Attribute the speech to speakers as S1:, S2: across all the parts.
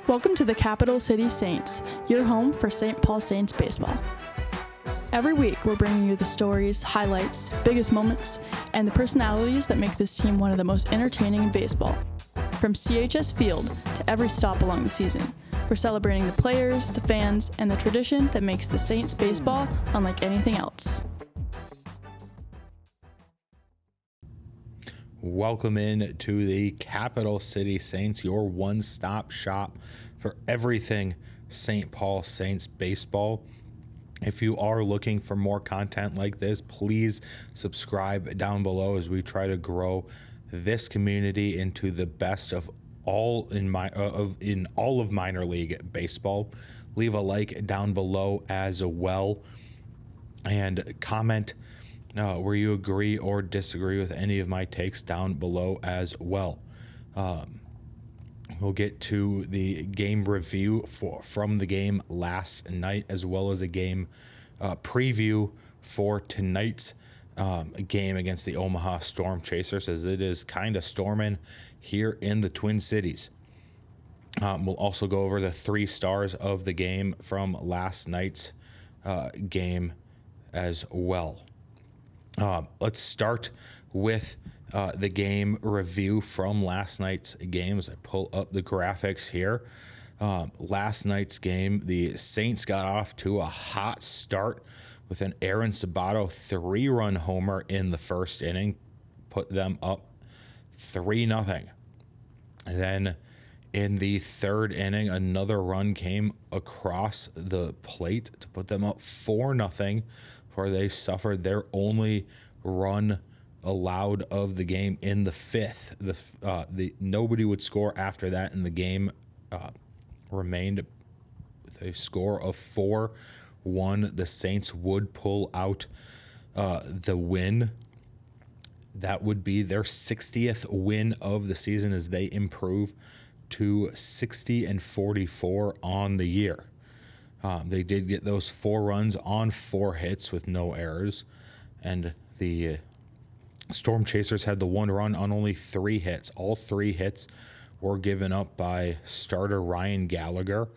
S1: Welcome to the Capital City Saints, your home for St. Paul Saints baseball. Every week, we're bringing you the stories, highlights, biggest moments, and the personalities that make this team one of the most entertaining in baseball. From CHS Field to every stop along the season, we're celebrating the players, the fans, and the tradition that makes the Saints baseball unlike anything else.
S2: Welcome in to the Capital City Saints, your one-stop shop for everything St. Paul Saints baseball. If you are looking for more content like this, please subscribe down below as we try to grow this community into the best of all in all of minor league baseball. Leave a like down below as well, and comment where you agree or disagree with any of my takes down below as well. We'll get to the game review from the game last night, as well as a game preview for tonight's game against the Omaha Storm Chasers, as it is kind of storming here in the Twin Cities. We'll also go over the 3 stars of the game from last night's game as well. Let's start with the game review from last night's game as I pull up the graphics here. Last night's game, the Saints got off to a hot start with an Aaron Sabato 3-run homer in the first inning, put them up 3-0. Then in the third inning, another run came across the plate to put them up 4-0, before they suffered their only run allowed of the game in the fifth. Nobody would score after that, and the game remained with a score of 4-1. The Saints would pull out the win. That would be their 60th win of the season, as they improve to 60-44 on the year. They did get those 4 runs on 4 hits with no errors, and the Storm Chasers had the 1 run on only 3 hits. All 3 hits were given up by starter Ryan Gallagher.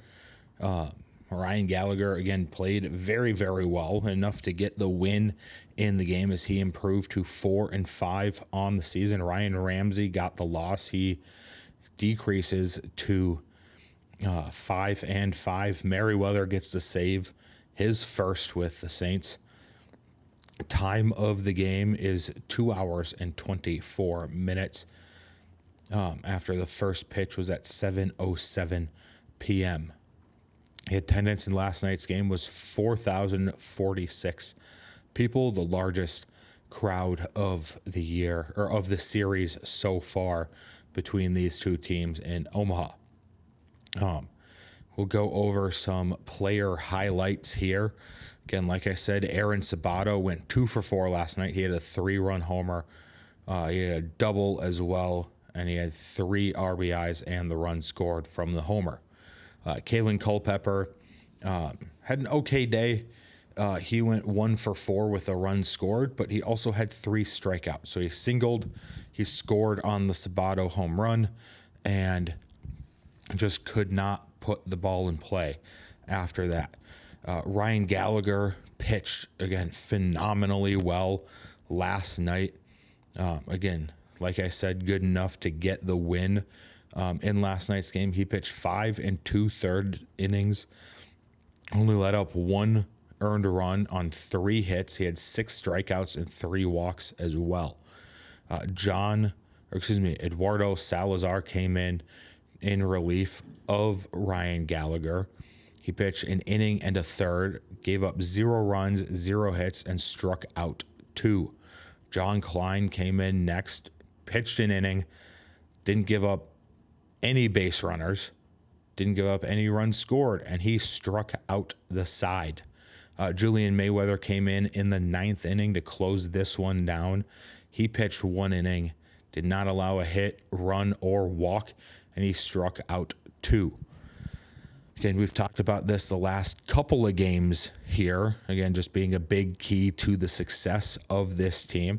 S2: Ryan Gallagher, again, played very, very well, enough to get the win in the game as he improved to 4-5 on the season. Ryan Ramsey got the loss. He decreases to 5-5. Merryweather gets to save his first with the Saints. Time of the game is 2 hours and 24 minutes. After the first pitch was at 7:07 p.m. The attendance in last night's game was 4,046 people, the largest crowd of the year, or of the series so far, between these two teams in Omaha. We'll go over some player highlights here. Again, like I said, Aaron Sabato went 2 for 4 last night. He had a 3-run homer. He had a double as well, and he had 3 RBIs and the run scored from the homer. Kalen Culpepper had an okay day. He went 1 for 4 with a run scored, but he also had 3 strikeouts. So he singled, he scored on the Sabato home run, and just could not put the ball in play after that. Ryan Gallagher pitched, again, phenomenally well last night. Again, like I said, good enough to get the win in last night's game. He pitched 5 2/3 innings, only let up 1 earned run on 3 hits. He had 6 strikeouts and 3 walks as well. Eduardo Salazar came in relief of Ryan Gallagher. He pitched an inning and a third, gave up 0 runs, 0 hits, and struck out 2. John Klein came in next, pitched an inning, didn't give up any base runners, didn't give up any runs scored, and he struck out the side. Julian Merryweather came in the 9th inning to close this one down. He pitched 1 inning, did not allow a hit, run, or walk, and he struck out 2. Again, we've talked about this the last couple of games here. Again, just being a big key to the success of this team.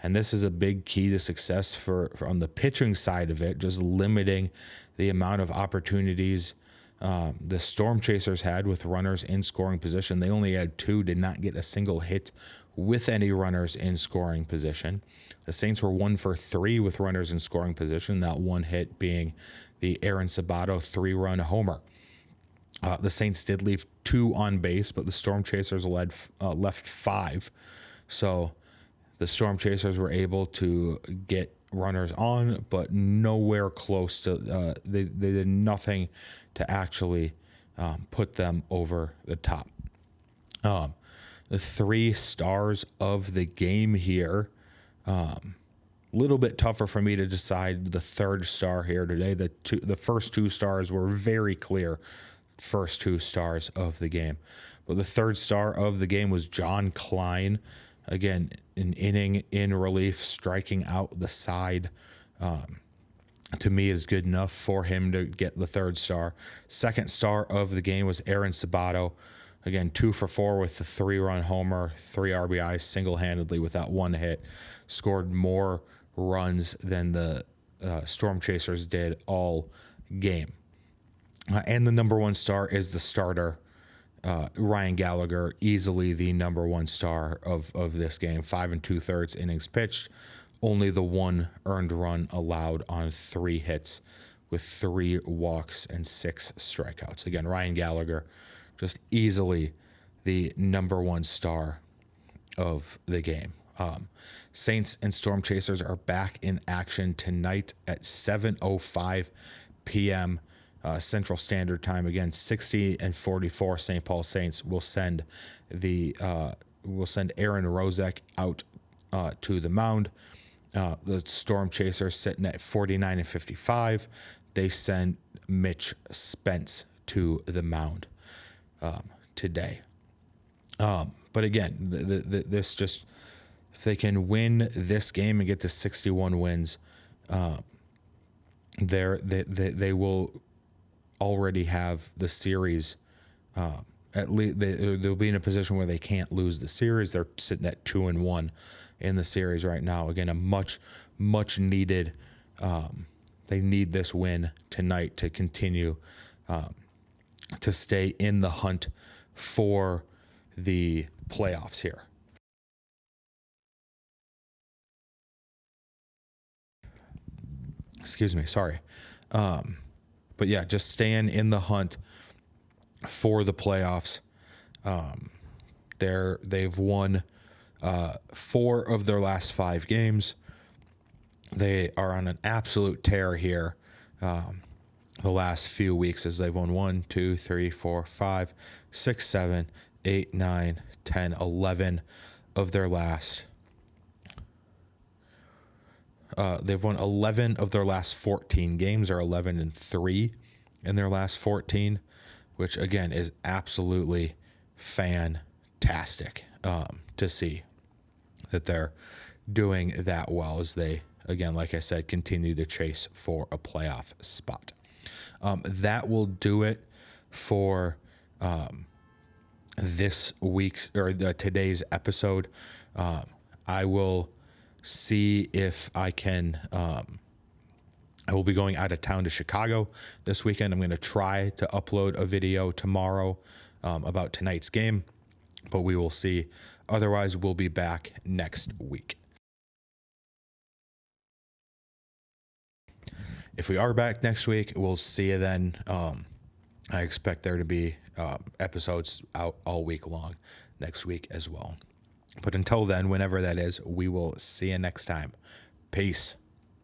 S2: And this is a big key to success for on the pitching side of it, just limiting the amount of opportunities the Storm Chasers had with runners in scoring position. They only had 2, did not get a single hit with any runners in scoring position. The Saints were 1 for 3 with runners in scoring position, that one hit being the Aaron Sabato 3-run homer. The Saints did leave 2 on base, but the Storm Chasers left 5. So the Storm Chasers were able to get runners on, but nowhere close to, they did nothing to actually put them over the top. The 3 stars of the game here, little bit tougher for me to decide the third star here today. The first 2 stars were very clear, first 2 stars of the game. But the third star of the game was John Klein. Again, an inning in relief, striking out the side, to me is good enough for him to get the third star. Second star of the game was Aaron Sabato. Again, 2 for 4 with the 3-run homer, 3 RBIs single-handedly with that 1 hit. Scored more runs than the Storm Chasers did all game. And the number 1 star is the starter, Ryan Gallagher, easily the number 1 star of this game. 5 2/3 innings pitched, only the 1 earned run allowed on 3 hits with 3 walks and 6 strikeouts. Again, Ryan Gallagher, just easily the number 1 star of the game. Saints and Storm Chasers are back in action tonight at 7:05 p.m. Central Standard Time. Again, 60-44 St. Paul Saints will send Aaron Rozek out to the mound. The Storm Chasers sitting at 49-55. They send Mitch Spence to the mound today. But again, this just, if they can win this game and get to 61 wins, they will already have the series. At least they'll be in a position where they can't lose the series. They're sitting at 2-1 in the series right now. Again, a much needed. They need this win tonight to continue to stay in the hunt for the playoffs here. Excuse me, sorry. But yeah, just staying in the hunt for the playoffs. They've won 4 of their last 5 games. They are on an absolute tear here. The last few weeks, as they've won 1, 2, 3, 4, 5, 6, 7, 8, 9, 10, 11 of their last. They've won 11 of their last 14 games, or 11-3 in their last 14, which again is absolutely fantastic to see that they're doing that well as they, again, like I said, continue to chase for a playoff spot. That will do it for this week's or today's episode. I will see if I can. I will be going out of town to Chicago this weekend. I'm going to try to upload a video tomorrow about tonight's game, but we will see. Otherwise, we'll be back next week. If we are back next week, we'll see you then. I expect there to be episodes out all week long next week as well. But until then, whenever that is, we will see you next time. Peace.